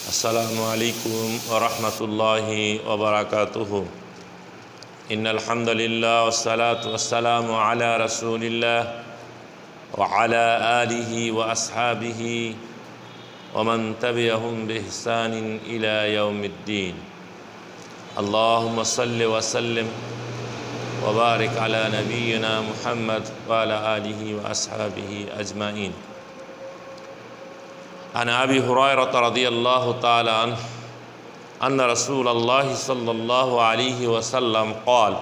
अस्सलामु अलैकुम वरहमतुल्लाहि वबरकातुहु। इन्नल हम्दुलिल्लाह वस्सलातु वस्सलामु अला रसूलिल्लाह व अला आलिहि व अस्हाबिहि व मन तबिअहुम बिइहसानिन इला यौमिद्दीन। अल्लाहुम्मा सल्लि व सल्लिम व बारिक अला नबिय्यिना मुहम्मद व अला आलिहि व अस्हाबिहि अजमाइन। अन अबी हुरैरह रज़ियल्लाहु तआला अन्हु अन्न रसूलल्लाहि सल्लल्लाहु अलैहि वसल्लम क़ाल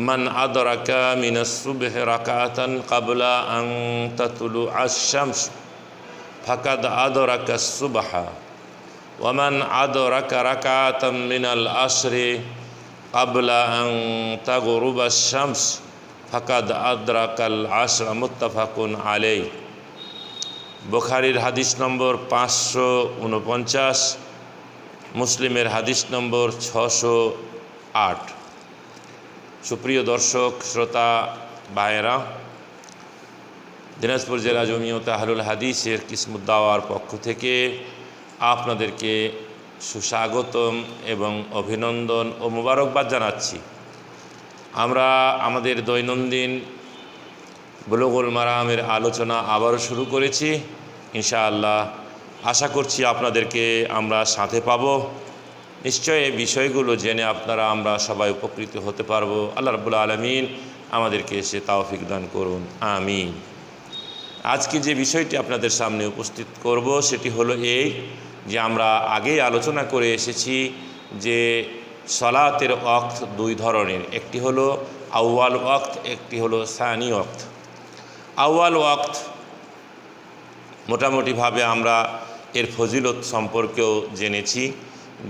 मन अदरका मिनस्सुबहि रकाअतन क़ब्ला अन तत्लुअश-शम्स फ़क़द अदरकस-सुबह व मन अदरका रकाअतन मिनल अस्रि क़ब्ला अन तग़रुबश-शम्स फ़क़द अदरकल अस्र। मुत्तफ़क़ुन अलैहि। बुखारीर हादिस नम्बर 549, मुस्लिमेर हादिस नम्बर 608। सुप्रिय दर्शक श्रोता भाइरा, दिनाजपुर जिला जमियत আহলুল হাদিসের কিসমুদ্দাওয়ার পক্ষ থেকে আপনাদেরকে সুস্বাগতম এবং অভিনন্দন ও মোবারকবাদ জানাচ্ছি। আমরা আমাদের দৈনন্দিন বুলুগুল মারামের আলোচনা আবারও শুরু করেছি। ইনশাআল্লাহ আশা করছি আপনাদেরকে আমরা সাথে পাব। নিশ্চয় এই বিষয়গুলো জেনে আপনারা আমরা সবাই উপকৃত হতে পারব। আল্লাহ রাব্বুল আলামিন আমাদেরকে সে তৌফিক দান করুন, আমিন। আজকে যে বিষয়টি আপনাদের সামনে উপস্থিত করব সেটি হলো এই যে আমরা আগেই আলোচনা করে এসেছি যে সালাতের ওয়াক্ত দুই ধরনের, একটি হলো আউয়াল ওয়াক্ত, একটি হলো সানি ওয়াক্ত। আউয়াল ওয়াক্ত মোটামুটিভাবে আমরা এর ফজিলত সম্পর্কেও জেনেছি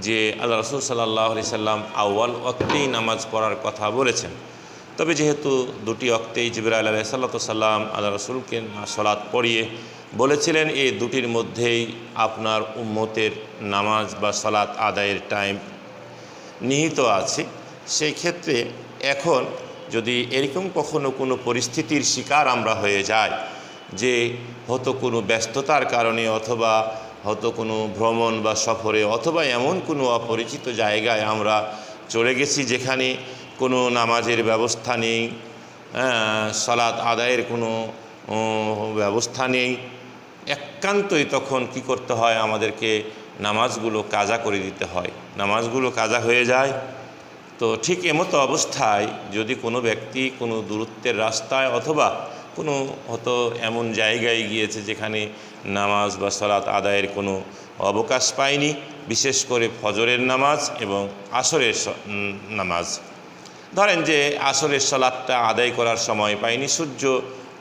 যে আল্লাহ রাসূল সাল্লাল্লাহু আলাইহি সাল্লাম আউয়াল ওয়াক্তেই নামাজ পড়ার কথা বলেছেন। তবে যেহেতু দুটি ওয়াক্তেই জিবরাইল আলাইহিস সালাম আল্লাহ রাসূলকে সালাত পড়িয়ে বলেছিলেন এই দুটির মধ্যেই আপনার উম্মতের নামাজ বা সালাত আদায়ের টাইম নিহিত আছে, সেই ক্ষেত্রে এখন যদি এরকম কখনো কোনো পরিস্থিতির শিকার আমরা হয়ে যাই যে হয়তো কোনো ব্যস্ততার কারণে অথবা হয়তো কোনো ভ্রমণ বা সফরে অথবা এমন কোনো অপরিচিত জায়গায় আমরা চলে গেছি যেখানে কোনো নামাজের ব্যবস্থা নেই, সালাত আদায়ের কোনো ব্যবস্থা নেই, একান্তই তখন কি করতে হয়, আমাদেরকে নামাজগুলো কাজা করে দিতে হয়, নামাজগুলো কাজা হয়ে যায়। তো ঠিক এমতো অবস্থায় যদি কোনো ব্যক্তি কোনো দূরত্বের রাস্তায় অথবা কোনো হয়তো এমন জায়গায় গিয়েছে যেখানে নামাজ বা সালাত আদায়ের কোনো অবকাশ পায়নি, বিশেষ করে ফজরের নামাজ এবং আসরের নামাজ, ধরেন যে আসরের সালাতটা আদায় করার সময় পায়নি, সূর্য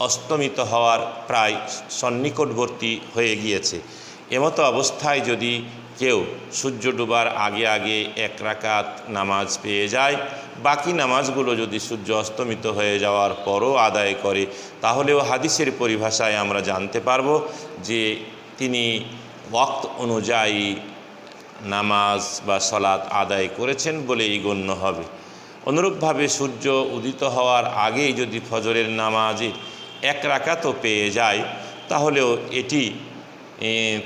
অস্তমিত হওয়ার প্রায় সন্নিকটবর্তী হয়ে গিয়েছে, এমতো অবস্থায় যদি কেউ সূর্য ডুবার আগে আগে এক রাকাত নামাজ পেয়ে যায়, বাকি নামাজগুলো যদি সূর্য অস্তমিত হয়ে যাওয়ার পরও আদায় করে, তাহলেও হাদিসের পরিভাষায় আমরা জানতে পারব যে তিনি ওয়াক্ত অনুযায়ী নামাজ বা সালাত আদায় করেছেন বলেই গণ্য হবে। অনুরূপভাবে সূর্য উদিত হওয়ার আগেই যদি ফজরের নামাজে এক রাকাতও পেয়ে যায়, তাহলেও এটি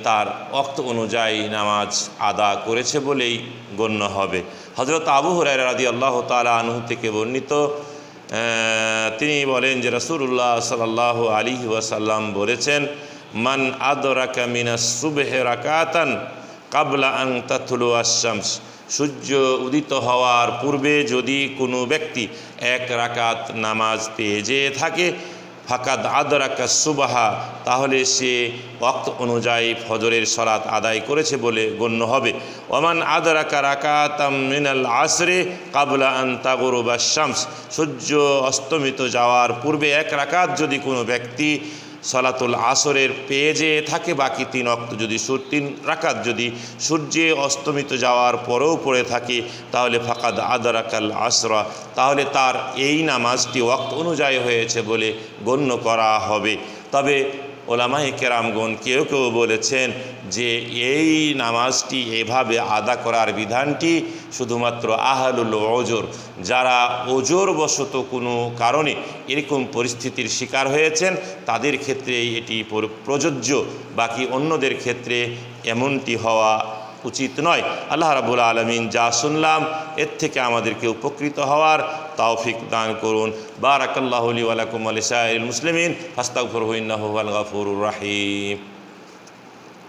তার ওয়াক্ত অনুযায়ী নামাজ আদা করেছে বলেই গণ্য হবে। হযরত আবু হুরায়রা রাদিয়াল্লাহু তাআলা আনহু থেকে বর্ণিত, তিনি বলেন যে রাসূলুল্লাহ সাল্লাল্লাহু আলাইহি ওয়াসাল্লাম বলেছেন, মান আদরাকা মিনাস-সুবহি রাকাতান ক্বাবলা আন তাতলুআশ-শামস, সূর্য উদিত হওয়ার পূর্বে যদি কোনো ব্যক্তি এক রাকাত নামাজ পেয়ে যেয়ে থাকে, ফাকাদ আদরাকাস-সুবহ, তাহলে সে ওয়াক্ত অনুযায়ী ফজরের সালাত আদায় করেছে বলে গণ্য হবে। ওমান আদরাকা রাকাতাম মিনাল আসরি ক্বাবলা আন তাগরুবাশ-শামস, সূর্য অস্তমিত যাওয়ার পূর্বে এক রাকাত যদি কোনো ব্যক্তি সালাতুল আসরের পেয়ে যেয়ে থাকে, বাকি তিন রাকাত যদি সূর্যে অস্তমিত যাওয়ার পরেও পড়ে থাকে, তাহলে ফাকাদ আদরাকাল আসরা, তাহলে তার এই নামাজটি ওয়াক্ত অনুযায়ী হয়েছে বলে গণ্য করা হবে। তবে ওলামায়ে কেরামগণ কেউ কেউ বলেছেন যে এই নামাজটি এভাবে আদা করার বিধানটি শুধুমাত্র আহলুল ওজর, যারা ওজরবশত কোনো কারণে এরকম পরিস্থিতির শিকার হয়েছেন তাদের ক্ষেত্রে এটি প্রযোজ্য, বাকি অন্যদের ক্ষেত্রে এমনটি হওয়া উচিত নয়। আল্লাহ রাব্বুল আলামিন যা শুনলাম এর থেকে আমাদেরকে উপকৃত হওয়ার তৌফিক দান করুন। বারাকাল্লাহু লি ওয়া লাকুম ওয়া লিসাইরিল মুসলিমিন ফাস্তাগফিরুহু ইন্নাহু হুয়াল গফুরুর রহিম।